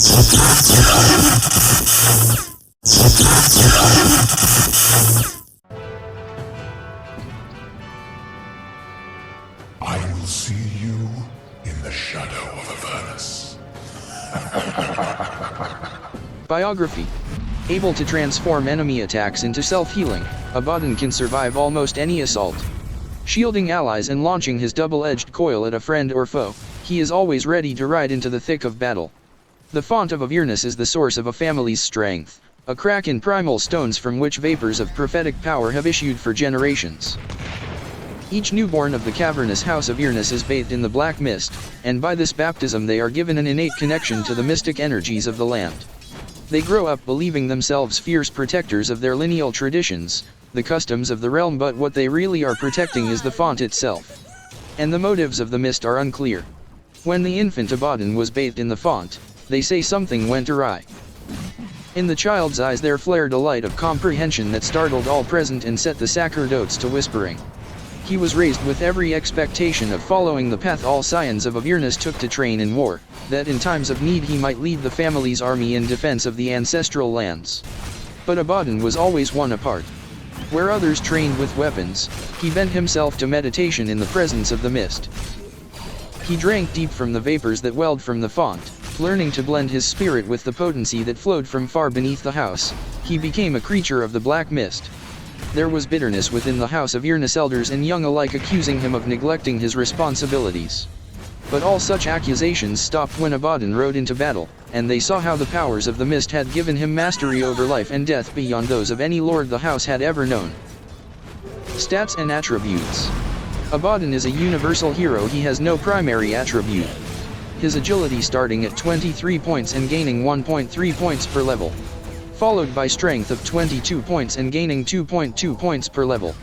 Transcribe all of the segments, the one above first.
I will see you in the shadow of a furnace. Biography. Able to transform enemy attacks into self-healing, Abbadon can survive almost any assault. Shielding allies and launching his double-edged coil at a friend or foe, he is always ready to ride into the thick of battle. The font of Avernus is the source of a family's strength, a crack in primal stones from which vapors of prophetic power have issued for generations. Each newborn of the cavernous house of Avernus is bathed in the black mist, and by this baptism they are given an innate connection to the mystic energies of the land. They grow up believing themselves fierce protectors of their lineal traditions, the customs of the realm, but what they really are protecting is the font itself. And the motives of the mist are unclear. When the infant Abbadon was bathed in the font, they say something went awry. In the child's eyes there flared a light of comprehension that startled all present and set the sacerdotes to whispering. He was raised with every expectation of following the path all scions of Avernus took to train in war, that in times of need he might lead the family's army in defense of the ancestral lands. But Abbadon was always one apart. Where others trained with weapons, he bent himself to meditation in the presence of the mist. He drank deep from the vapors that welled from the font, learning to blend his spirit with the potency that flowed from far beneath the house. He became a creature of the black mist. There was bitterness within the house of Avernus, elders and young alike accusing him of neglecting his responsibilities. But all such accusations stopped when Abbadon rode into battle, and they saw how the powers of the mist had given him mastery over life and death beyond those of any lord the house had ever known. Stats and attributes. Abbadon is a universal hero. He has no primary attribute. His agility starting at 23 points and gaining 1.3 points per level. Followed by strength of 22 points and gaining 2.2 points per level.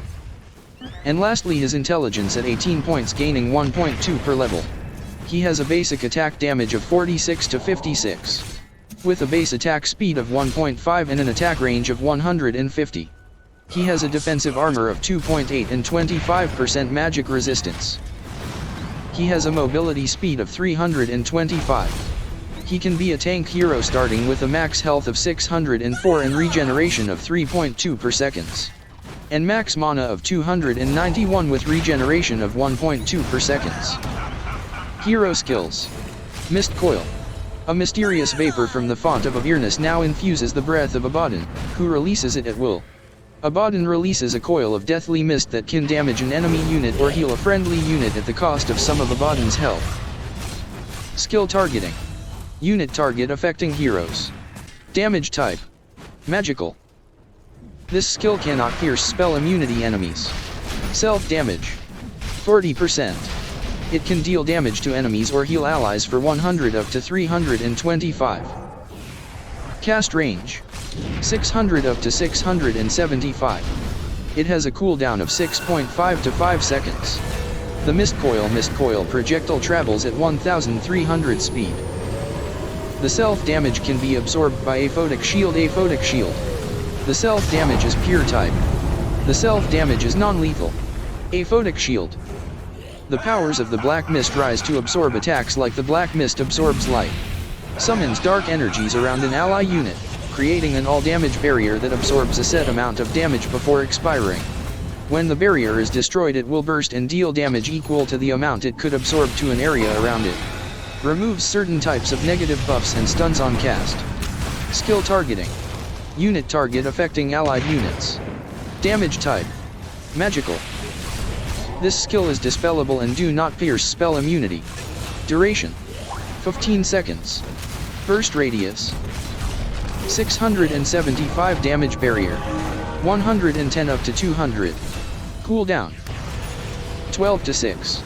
And lastly his intelligence at 18 points gaining 1.2 per level. He has a basic attack damage of 46 to 56. With a base attack speed of 1.5 and an attack range of 150. He has a defensive armor of 2.8 and 25% magic resistance. He has a mobility speed of 325. He can be a tank hero starting with a max health of 604 and regeneration of 3.2 per seconds. And max mana of 291 with regeneration of 1.2 per seconds. Hero skills. Mist Coil. A mysterious vapor from the font of Avernus now infuses the breath of Abbadon, who releases it at will. Abbadon releases a coil of deathly mist that can damage an enemy unit or heal a friendly unit at the cost of some of Abbadon's health. Skill targeting. Unit target affecting heroes. Damage type. Magical. This skill cannot pierce spell immunity enemies. Self-damage. 40%. It can deal damage to enemies or heal allies for 100 up to 325. Cast range. 600 up to 675. It has a cooldown of 6.5 to 5 seconds. The Mist Coil projectile travels at 1300 speed. The self-damage can be absorbed by Aphotic Shield. The self-damage is pure type. The self-damage is non-lethal. Aphotic Shield. The powers of the Black Mist rise to absorb attacks like the Black Mist absorbs light. Summons dark energies around an ally unit, creating an all-damage barrier that absorbs a set amount of damage before expiring. When the barrier is destroyed it will burst and deal damage equal to the amount it could absorb to an area around it. Removes certain types of negative buffs and stuns on cast. Skill targeting. Unit target affecting allied units. Damage type. Magical. This skill is dispellable and do not pierce spell immunity. Duration. 15 seconds. Burst radius. 675 damage barrier. 110 up to 200. Cooldown. 12 to 6.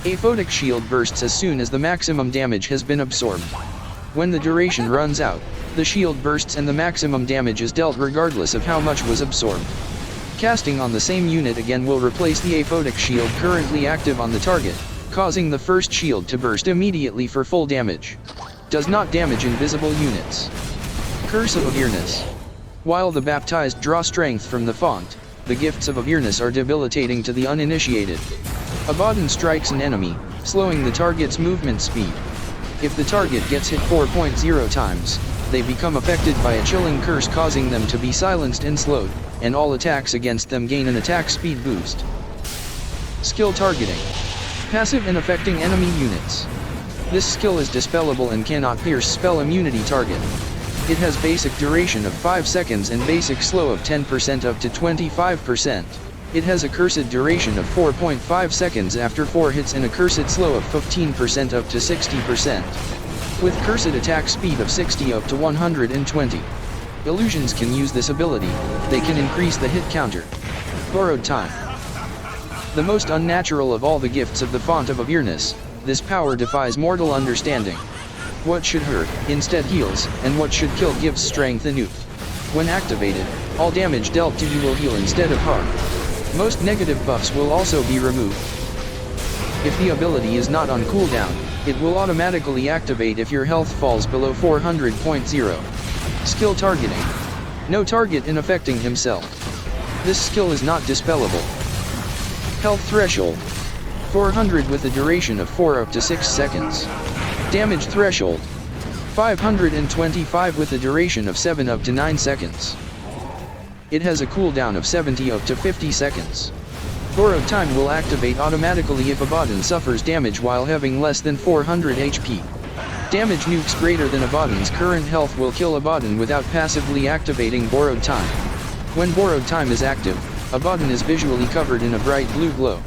Aphotic Shield bursts as soon as the maximum damage has been absorbed. When the duration runs out, the shield bursts and the maximum damage is dealt regardless of how much was absorbed. Casting on the same unit again will replace the Aphotic Shield currently active on the target, causing the first shield to burst immediately for full damage. Does not damage invisible units. Curse of Avernus. While the baptized draw strength from the font, the gifts of Avernus are debilitating to the uninitiated. Abbadon strikes an enemy, slowing the target's movement speed. If the target gets hit 4.0 times, they become affected by a chilling curse causing them to be silenced and slowed, and all attacks against them gain an attack speed boost. Skill targeting. Passive and affecting enemy units. This skill is dispellable and cannot pierce spell immunity target. It has basic duration of 5 seconds and basic slow of 10% up to 25%. It has a cursed duration of 4.5 seconds after 4 hits and a cursed slow of 15% up to 60%. With cursed attack speed of 60 up to 120. Illusions can use this ability, they can increase the hit counter. Borrowed time. The most unnatural of all the gifts of the Font of Avernus, this power defies mortal understanding. What should hurt, instead heals, and what should kill gives strength and youth. When activated, all damage dealt to you will heal instead of harm. Most negative buffs will also be removed. If the ability is not on cooldown, it will automatically activate if your health falls below 400.0. Skill targeting. No target in affecting himself. This skill is not dispellable. Health threshold. 400 with a duration of 4 up to 6 seconds. Damage threshold. 525 with a duration of 7 up to 9 seconds. It has a cooldown of 70 up to 50 seconds. Borrowed time will activate automatically if Abbadon suffers damage while having less than 400 HP. Damage nukes greater than Abbadon's current health will kill Abbadon without passively activating borrowed time. When borrowed time is active, Abbadon is visually covered in a bright blue glow.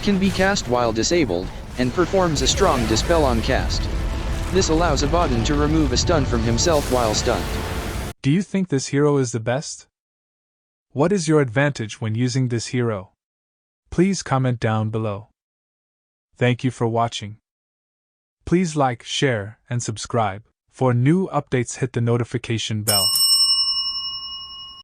Can be cast while disabled, and performs a strong dispel on cast. This allows Abbadon to remove a stun from himself while stunned. Do you think this hero is the best? What is your advantage when using this hero? Please comment down below. Thank you for watching. Please like, share, and subscribe. For new updates, hit the notification bell.